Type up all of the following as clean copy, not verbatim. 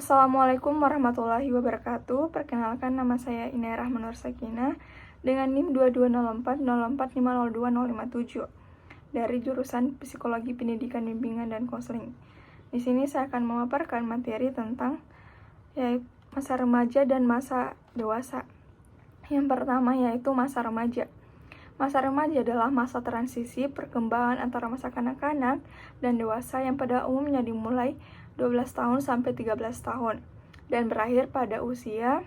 Assalamualaikum warahmatullahi wabarakatuh. Perkenalkan, nama saya Indah Rahman Nur Sakinah dengan NIM 22040450250257 dari jurusan Psikologi Pendidikan Bimbingan dan Konseling. Di sini saya akan memaparkan materi tentang yaitu masa remaja dan masa dewasa. Yang pertama yaitu masa remaja. Masa remaja adalah masa transisi perkembangan antara masa kanak-kanak dan dewasa yang pada umumnya dimulai 12 tahun sampai 13 tahun dan berakhir pada usia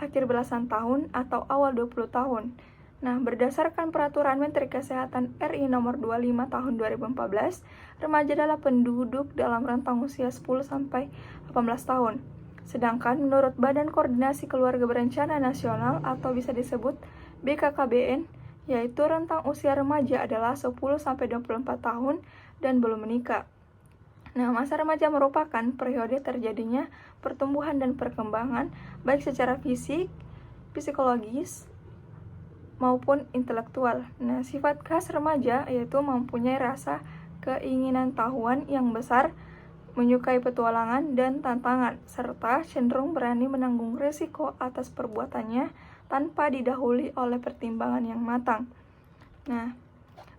akhir belasan tahun atau awal 20 tahun. Nah, berdasarkan peraturan Menteri Kesehatan RI nomor 25 tahun 2014, remaja adalah penduduk dalam rentang usia 10 sampai 18 tahun. Sedangkan menurut Badan Koordinasi Keluarga Berencana Nasional atau bisa disebut BKKBN, yaitu rentang usia remaja adalah 10 sampai 24 tahun dan belum menikah. Nah, masa remaja merupakan periode terjadinya pertumbuhan dan perkembangan baik secara fisik, psikologis, maupun intelektual. Nah, sifat khas remaja yaitu mempunyai rasa keinginan tahuan yang besar, menyukai petualangan dan tantangan, serta cenderung berani menanggung risiko atas perbuatannya tanpa didahului oleh pertimbangan yang matang. Nah,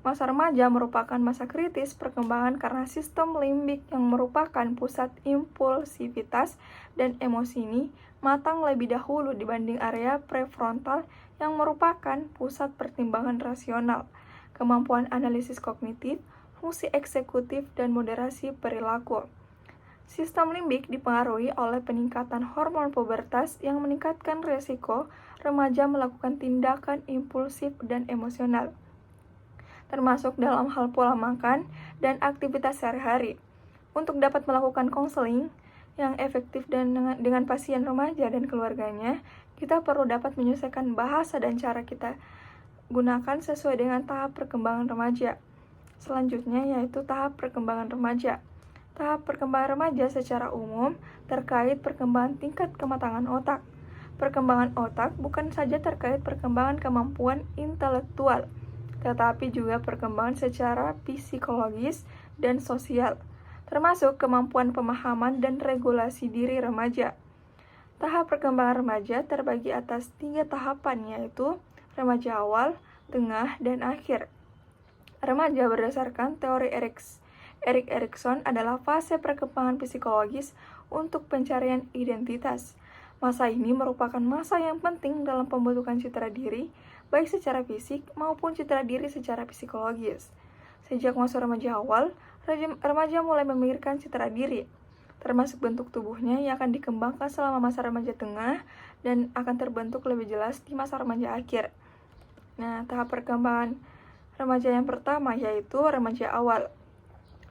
masa remaja merupakan masa kritis perkembangan karena sistem limbik yang merupakan pusat impulsivitas dan emosi ini matang lebih dahulu dibanding area prefrontal yang merupakan pusat pertimbangan rasional, kemampuan analisis kognitif, fungsi eksekutif, dan moderasi perilaku. Sistem limbik dipengaruhi oleh peningkatan hormon pubertas yang meningkatkan risiko remaja melakukan tindakan impulsif dan emosional, termasuk dalam hal pola makan dan aktivitas sehari-hari. Untuk dapat melakukan konseling yang efektif dengan pasien remaja dan keluarganya, kita perlu dapat menyelesaikan bahasa dan cara kita gunakan sesuai dengan tahap perkembangan remaja. Selanjutnya yaitu tahap perkembangan remaja. Tahap perkembangan remaja secara umum terkait perkembangan tingkat kematangan otak. Perkembangan otak bukan saja terkait perkembangan kemampuan intelektual, tetapi juga perkembangan secara psikologis dan sosial, termasuk kemampuan pemahaman dan regulasi diri remaja. Tahap perkembangan remaja terbagi atas 3 tahapan, yaitu remaja awal, tengah, dan akhir. Remaja berdasarkan teori Erik Erikson adalah fase perkembangan psikologis untuk pencarian identitas. Masa ini merupakan masa yang penting dalam pembentukan citra diri, baik secara fisik maupun citra diri secara psikologis. Sejak masa remaja awal, remaja mulai memikirkan citra diri, termasuk bentuk tubuhnya yang akan dikembangkan selama masa remaja tengah dan akan terbentuk lebih jelas di masa remaja akhir. Nah, tahap perkembangan remaja yang pertama yaitu remaja awal.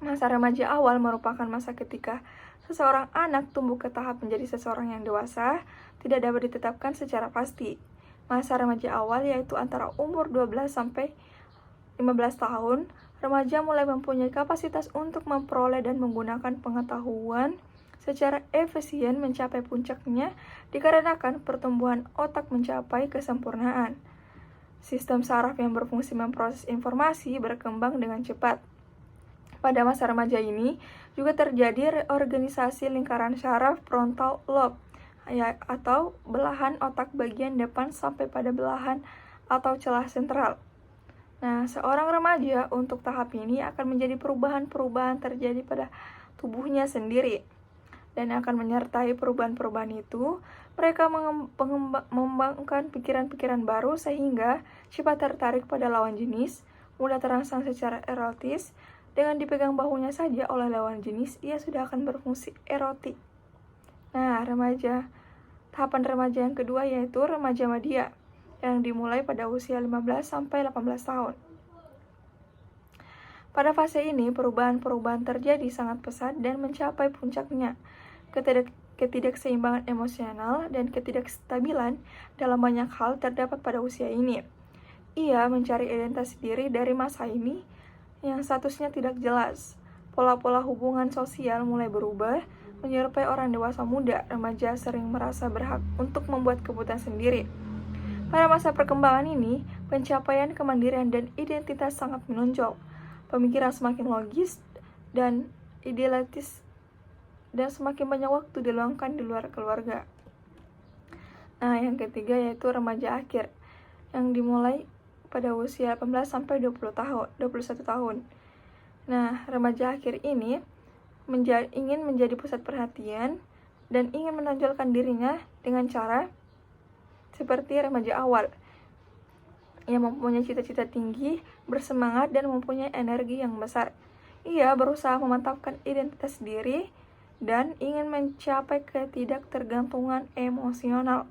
Masa remaja awal merupakan masa ketika seseorang anak tumbuh ke tahap menjadi seseorang yang dewasa, tidak dapat ditetapkan secara pasti. Masa remaja awal yaitu antara umur 12 sampai 15 tahun, remaja mulai mempunyai kapasitas untuk memperoleh dan menggunakan pengetahuan secara efisien mencapai puncaknya dikarenakan pertumbuhan otak mencapai kesempurnaan. Sistem saraf yang berfungsi memproses informasi berkembang dengan cepat. Pada masa remaja ini juga terjadi reorganisasi lingkaran saraf frontal lobe atau belahan otak bagian depan sampai pada belahan atau celah sentral. Nah, seorang remaja untuk tahap ini akan menjadi perubahan-perubahan terjadi pada tubuhnya sendiri dan akan menyertai perubahan-perubahan itu, mereka mengembangkan pikiran-pikiran baru sehingga sifat tertarik pada lawan jenis, mudah terangsang secara erotis. Dengan dipegang bahunya saja oleh lawan jenis, ia sudah akan berfungsi erotik. Nah, tahapan remaja yang kedua yaitu remaja madya, yang dimulai pada usia 15 sampai 18 tahun. Pada fase ini, perubahan-perubahan terjadi sangat pesat dan mencapai puncaknya. Ketidakseimbangan emosional dan ketidakstabilan dalam banyak hal terdapat pada usia ini. Ia mencari identitas diri dari masa ini yang statusnya tidak jelas. Pola-pola hubungan sosial mulai berubah, menyerupai orang dewasa muda. Remaja sering merasa berhak untuk membuat keputusan sendiri. Pada masa perkembangan ini, pencapaian kemandirian dan identitas sangat menonjol. Pemikiran semakin logis dan idealistis dan semakin banyak waktu diluangkan di luar keluarga. Nah, yang ketiga yaitu remaja akhir, yang dimulai pada usia 18 sampai 21 tahun. Nah, remaja akhir ini ingin menjadi pusat perhatian dan ingin menonjolkan dirinya dengan cara seperti remaja awal, yang mempunyai cita-cita tinggi, bersemangat, dan mempunyai energi yang besar. Ia berusaha memantapkan identitas diri dan ingin mencapai ketidaktergantungan emosional.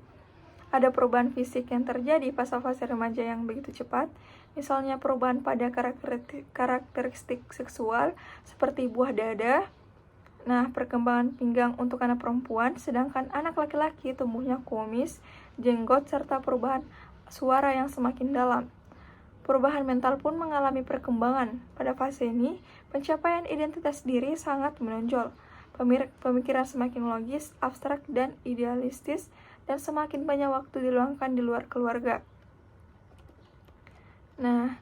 Ada perubahan fisik yang terjadi pada fase remaja yang begitu cepat, misalnya perubahan pada karakteristik seksual seperti buah dada. Nah, perkembangan pinggang untuk anak perempuan, sedangkan anak laki-laki tumbuhnya kumis, jenggot, serta perubahan suara yang semakin dalam. Perubahan mental pun mengalami perkembangan. Pada fase ini, pencapaian identitas diri sangat menonjol. Pemikiran semakin logis, abstrak, dan idealistis, dan semakin banyak waktu diluangkan di luar keluarga. Nah,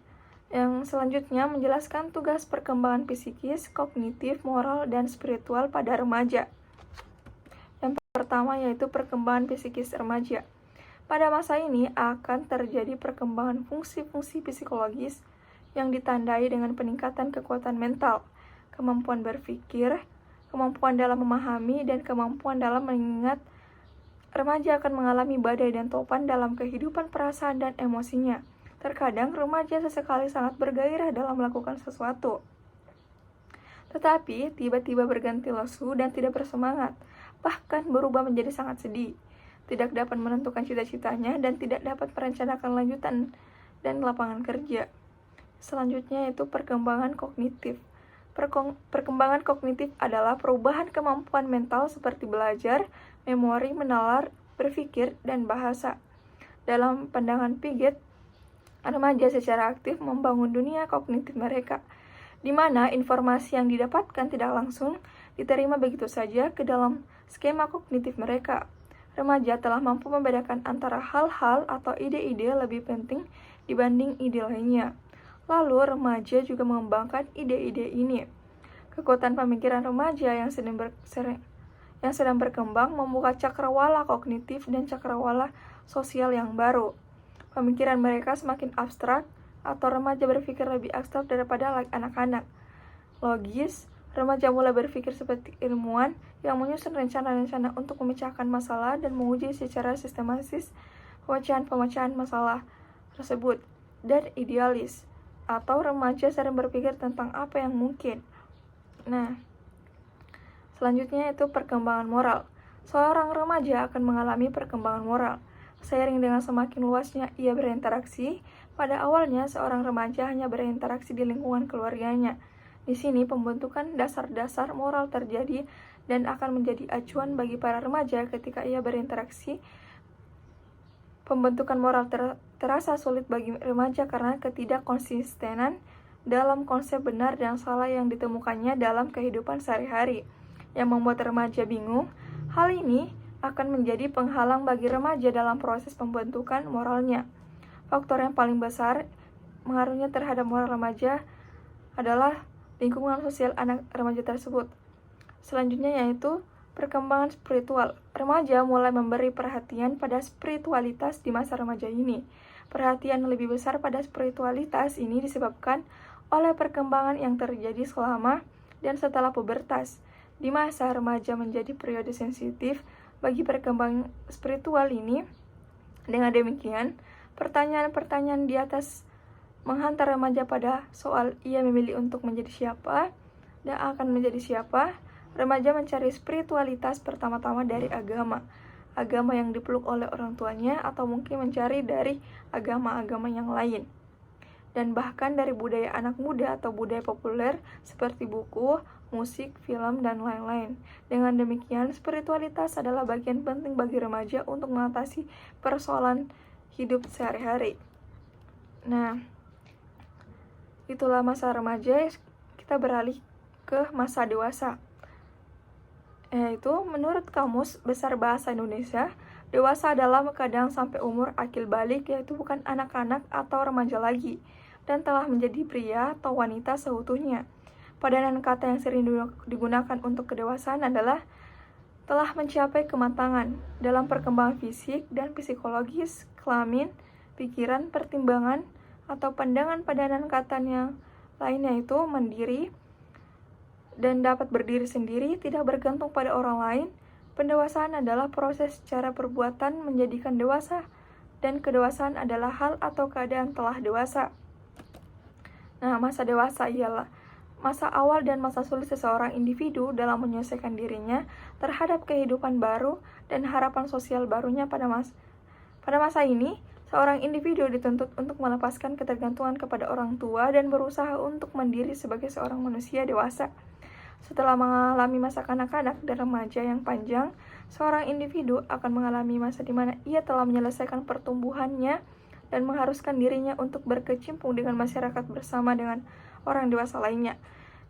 yang selanjutnya menjelaskan tugas perkembangan psikis, kognitif, moral, dan spiritual pada remaja. Yang pertama yaitu perkembangan psikis remaja. Pada masa ini akan terjadi perkembangan fungsi-fungsi psikologis yang ditandai dengan peningkatan kekuatan mental, kemampuan berpikir, kemampuan dalam memahami, dan kemampuan dalam mengingat. Remaja akan mengalami badai dan topan dalam kehidupan perasaan dan emosinya. Terkadang remaja sesekali sangat bergairah dalam melakukan sesuatu, tetapi tiba-tiba berganti lesu dan tidak bersemangat, bahkan berubah menjadi sangat sedih, tidak dapat menentukan cita-citanya, dan tidak dapat merencanakan lanjutan dan lapangan kerja. Selanjutnya yaitu perkembangan kognitif. Perkembangan kognitif adalah perubahan kemampuan mental seperti belajar, memori, menalar, berpikir, dan bahasa. Dalam pandangan Piaget, remaja secara aktif membangun dunia kognitif mereka, di mana informasi yang didapatkan tidak langsung diterima begitu saja ke dalam skema kognitif mereka. Remaja telah mampu membedakan antara hal-hal atau ide-ide lebih penting dibanding ide lainnya. Lalu, remaja juga mengembangkan ide-ide ini. Kekuatan pemikiran remaja yang sedang berkembang membuka cakrawala kognitif dan cakrawala sosial yang baru. Pemikiran mereka semakin abstrak, atau remaja berpikir lebih abstrak daripada anak-anak. Logis, remaja mulai berpikir seperti ilmuwan yang menyusun rencana-rencana untuk memecahkan masalah dan menguji secara sistematis pemecahan-pemecahan masalah tersebut. Dan idealis, atau remaja sering berpikir tentang apa yang mungkin. Nah, selanjutnya itu perkembangan moral. Seorang remaja akan mengalami perkembangan moral. Seiring dengan semakin luasnya ia berinteraksi, pada awalnya seorang remaja hanya berinteraksi di lingkungan keluarganya. Di sini pembentukan dasar-dasar moral terjadi dan akan menjadi acuan bagi para remaja ketika ia berinteraksi. Pembentukan moral terasa sulit bagi remaja karena ketidakkonsistenan dalam konsep benar dan salah yang ditemukannya dalam kehidupan sehari-hari, yang membuat remaja bingung. Hal ini akan menjadi penghalang bagi remaja dalam proses pembentukan moralnya. Faktor yang paling besar mengaruhnya terhadap moral remaja adalah lingkungan sosial anak remaja tersebut. Selanjutnya yaitu perkembangan spiritual. Remaja mulai memberi perhatian pada spiritualitas di masa remaja ini. Perhatian lebih besar pada spiritualitas ini disebabkan oleh perkembangan yang terjadi selama dan setelah pubertas. Di masa remaja menjadi periode sensitif bagi perkembangan spiritual ini. Dengan demikian, pertanyaan-pertanyaan di atas menghantar remaja pada soal ia memilih untuk menjadi siapa dan akan menjadi siapa. Remaja mencari spiritualitas pertama-tama dari agama yang dipeluk oleh orang tuanya, atau mungkin mencari dari agama-agama yang lain, dan bahkan dari budaya anak muda atau budaya populer seperti buku, musik, film, dan lain-lain. Dengan demikian, spiritualitas adalah bagian penting bagi remaja untuk mengatasi persoalan hidup sehari-hari. Nah, itulah masa remaja. Kita beralih ke masa dewasa. Yaitu, menurut Kamus Besar Bahasa Indonesia, dewasa adalah kadang sampai umur akil balik, yaitu bukan anak-anak atau remaja lagi, dan telah menjadi pria atau wanita seutuhnya. Padanan kata yang sering digunakan untuk kedewasaan adalah telah mencapai kematangan dalam perkembangan fisik dan psikologis, kelamin, pikiran, pertimbangan, atau pandangan. Padanan katanya lainnya itu mandiri dan dapat berdiri sendiri, tidak bergantung pada orang lain. Pendewasaan adalah proses cara perbuatan menjadikan dewasa, dan kedewasaan adalah hal atau keadaan telah dewasa. Nah, masa dewasa ialah masa awal dan masa sulit seseorang individu dalam menyelesaikan dirinya terhadap kehidupan baru dan harapan sosial barunya. Pada masa ini, seorang individu dituntut untuk melepaskan ketergantungan kepada orang tua dan berusaha untuk mandiri sebagai seorang manusia dewasa. Setelah mengalami masa kanak-kanak dan remaja yang panjang, seorang individu akan mengalami masa di mana ia telah menyelesaikan pertumbuhannya dan mengharuskan dirinya untuk berkecimpung dengan masyarakat bersama dengan orang dewasa lainnya.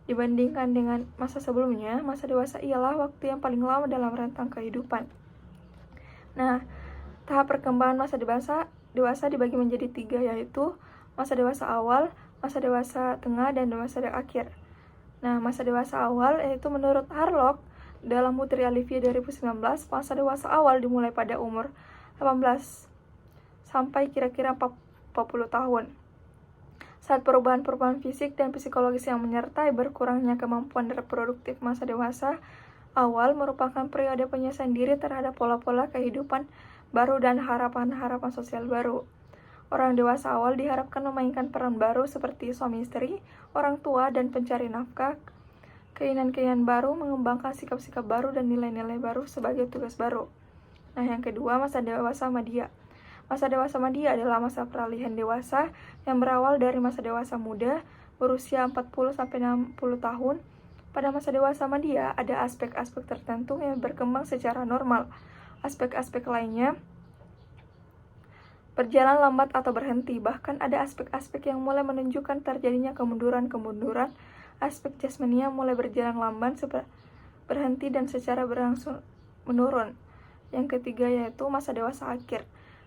Dibandingkan dengan masa sebelumnya, masa dewasa ialah waktu yang paling lama dalam rentang kehidupan. Nah, tahap perkembangan masa dewasa dibagi menjadi 3, yaitu masa dewasa awal, masa dewasa tengah, dan masa akhir. Nah, masa dewasa awal yaitu menurut Harlock dalam Putri Olivia 2019, masa dewasa awal dimulai pada umur 18 sampai kira-kira 40 tahun. Saat perubahan-perubahan fisik dan psikologis yang menyertai berkurangnya kemampuan reproduktif, masa dewasa awal merupakan periode penyelesaian diri terhadap pola-pola kehidupan baru dan harapan-harapan sosial baru. Orang dewasa awal diharapkan memainkan peran baru seperti suami istri, orang tua, dan pencari nafkah. Keinginan-keinginan baru, mengembangkan sikap-sikap baru dan nilai-nilai baru sebagai tugas baru. Nah, yang kedua, masa dewasa madya. Masa dewasa madya adalah masa peralihan dewasa yang berawal dari masa dewasa muda berusia 40-60 tahun. Pada masa dewasa madya ada aspek-aspek tertentu yang berkembang secara normal. Aspek-aspek lainnya berjalan lambat atau berhenti, bahkan ada aspek-aspek yang mulai menunjukkan terjadinya kemunduran. Aspek jasmania mulai berjalan lambat, berhenti, dan secara berangsur menurun. Yang ketiga yaitu masa dewasa akhir.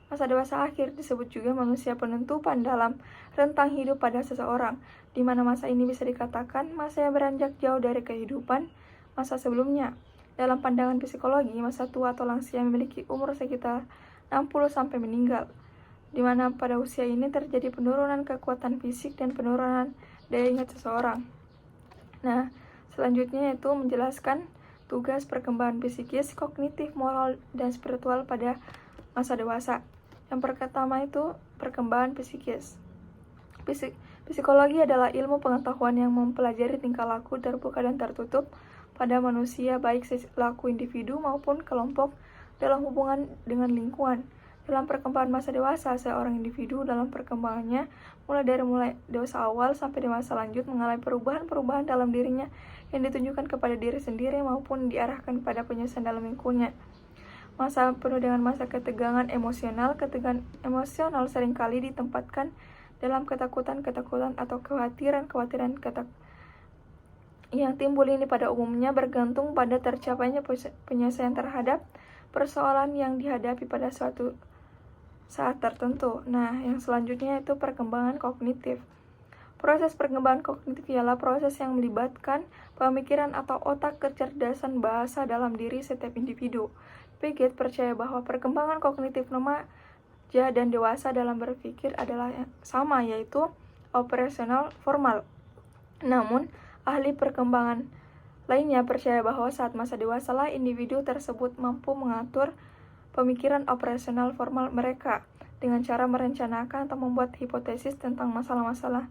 Masa dewasa akhir disebut juga manusia penutupan dalam rentang hidup pada seseorang, di mana masa ini bisa dikatakan masa yang beranjak jauh dari kehidupan masa sebelumnya. Dalam pandangan psikologi, masa tua atau lansia memiliki umur sekitar 60 sampai meninggal, di mana pada usia ini terjadi penurunan kekuatan fisik dan penurunan daya ingat seseorang. Nah, selanjutnya yaitu menjelaskan tugas perkembangan psikis, kognitif, moral, dan spiritual pada masa dewasa. Yang pertama itu perkembangan psikis. Psikologi adalah ilmu pengetahuan yang mempelajari tingkah laku terbuka dan tertutup pada manusia, baik laku individu maupun kelompok dalam hubungan dengan lingkungan. Dalam perkembangan masa dewasa, seorang individu dalam perkembangannya mulai dewasa awal sampai dewasa lanjut mengalami perubahan-perubahan dalam dirinya yang ditunjukkan kepada diri sendiri maupun diarahkan pada penyelesaian dalam lingkungannya. Masa penuh dengan masa ketegangan emosional. Ketegangan emosional seringkali ditempatkan dalam ketakutan atau kekhawatiran yang timbul ini pada umumnya bergantung pada tercapainya penyelesaian terhadap persoalan yang dihadapi pada suatu saat tertentu. Nah, yang selanjutnya itu perkembangan kognitif. Proses perkembangan kognitif ialah proses yang melibatkan pemikiran atau otak kecerdasan bahasa dalam diri setiap individu. Piaget percaya bahwa perkembangan kognitif remaja dan dewasa dalam berpikir adalah sama, yaitu operasional formal. Namun, ahli perkembangan lainnya percaya bahwa saat masa dewasa lah individu tersebut mampu mengatur pemikiran operasional formal mereka dengan cara merencanakan atau membuat hipotesis tentang masalah-masalah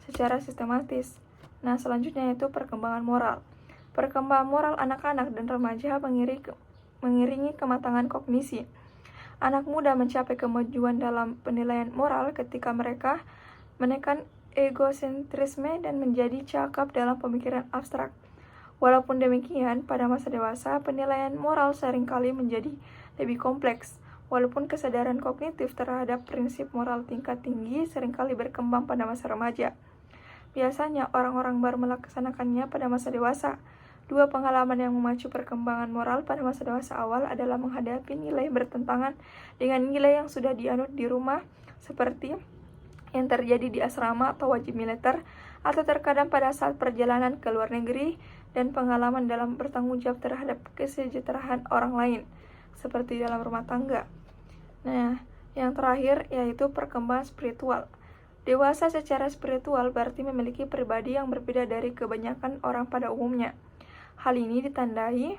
secara sistematis. Nah, selanjutnya yaitu perkembangan moral. Perkembangan moral anak-anak dan remaja mengiringi kematangan kognisi. Anak muda mencapai kemajuan dalam penilaian moral ketika mereka menekan egosentrisme dan menjadi cakap dalam pemikiran abstrak. Walaupun demikian, pada masa dewasa, penilaian moral seringkali menjadi lebih kompleks. Walaupun kesadaran kognitif terhadap prinsip moral tingkat tinggi seringkali berkembang pada masa remaja, biasanya orang-orang baru melaksanakannya pada masa dewasa. Dua pengalaman yang memacu perkembangan moral pada masa dewasa awal adalah menghadapi nilai bertentangan dengan nilai yang sudah dianut di rumah, seperti yang terjadi di asrama atau wajib militer, atau terkadang pada saat perjalanan ke luar negeri dan pengalaman dalam bertanggung jawab terhadap kesejahteraan orang lain, seperti dalam rumah tangga. Nah, yang terakhir yaitu perkembangan spiritual. Dewasa secara spiritual berarti memiliki pribadi yang berbeda dari kebanyakan orang pada umumnya. Hal ini ditandai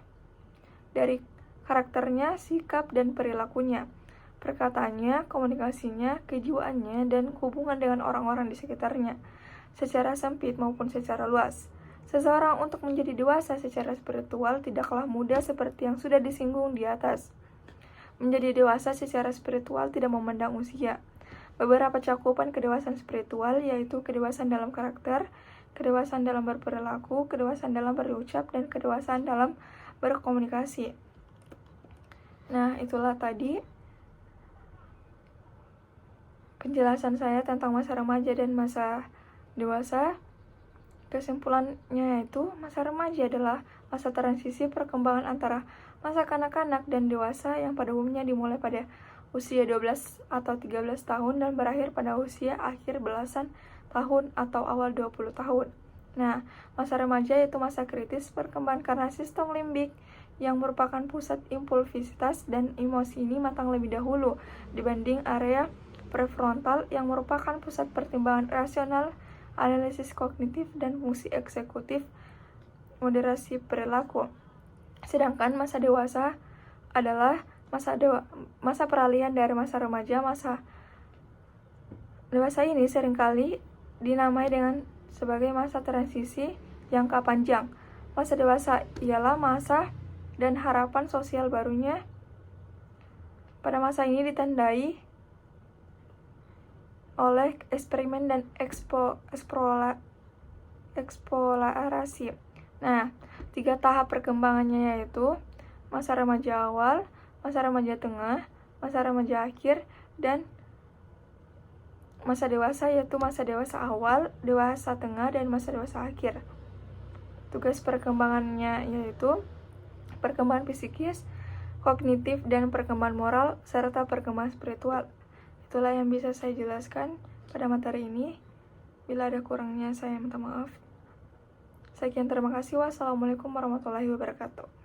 dari karakternya, sikap, dan perilakunya, perkataannya, komunikasinya, kejiwaannya, dan hubungan dengan orang-orang di sekitarnya, secara sempit maupun secara luas. Seseorang untuk menjadi dewasa secara spiritual tidaklah mudah seperti yang sudah disinggung di atas. Menjadi dewasa secara spiritual tidak memandang usia. Beberapa cakupan kedewasaan spiritual yaitu kedewasaan dalam karakter, kedewasaan dalam berperilaku, kedewasaan dalam berucap, dan kedewasaan dalam berkomunikasi. Nah, itulah tadi penjelasan saya tentang masa remaja dan masa dewasa. Kesimpulannya yaitu masa remaja adalah masa transisi perkembangan antara masa kanak-kanak dan dewasa yang pada umumnya dimulai pada usia 12 atau 13 tahun dan berakhir pada usia akhir belasan tahun atau awal 20 tahun. Nah, masa remaja yaitu masa kritis perkembangan karena sistem limbik yang merupakan pusat impulsivitas dan emosi ini matang lebih dahulu dibanding area prefrontal yang merupakan pusat pertimbangan rasional, analisis kognitif, dan fungsi eksekutif moderasi perilaku. Sedangkan masa dewasa adalah masa peralihan dari masa remaja. Masa dewasa ini seringkali dinamai dengan sebagai masa transisi jangka panjang. Masa dewasa ialah masa dan harapan sosial barunya. Pada masa ini ditandai oleh eksperimen dan eksplorasi. Nah, 3 tahap perkembangannya yaitu masa remaja awal, masa remaja tengah, masa remaja akhir, dan masa dewasa yaitu masa dewasa awal, dewasa tengah, dan masa dewasa akhir. Tugas perkembangannya yaitu perkembangan psikis, kognitif, dan perkembangan moral, serta perkembangan spiritual. Itulah yang bisa saya jelaskan pada materi ini. Bila ada kurangnya saya minta maaf. Sekian, terima kasih. Wassalamualaikum warahmatullahi wabarakatuh.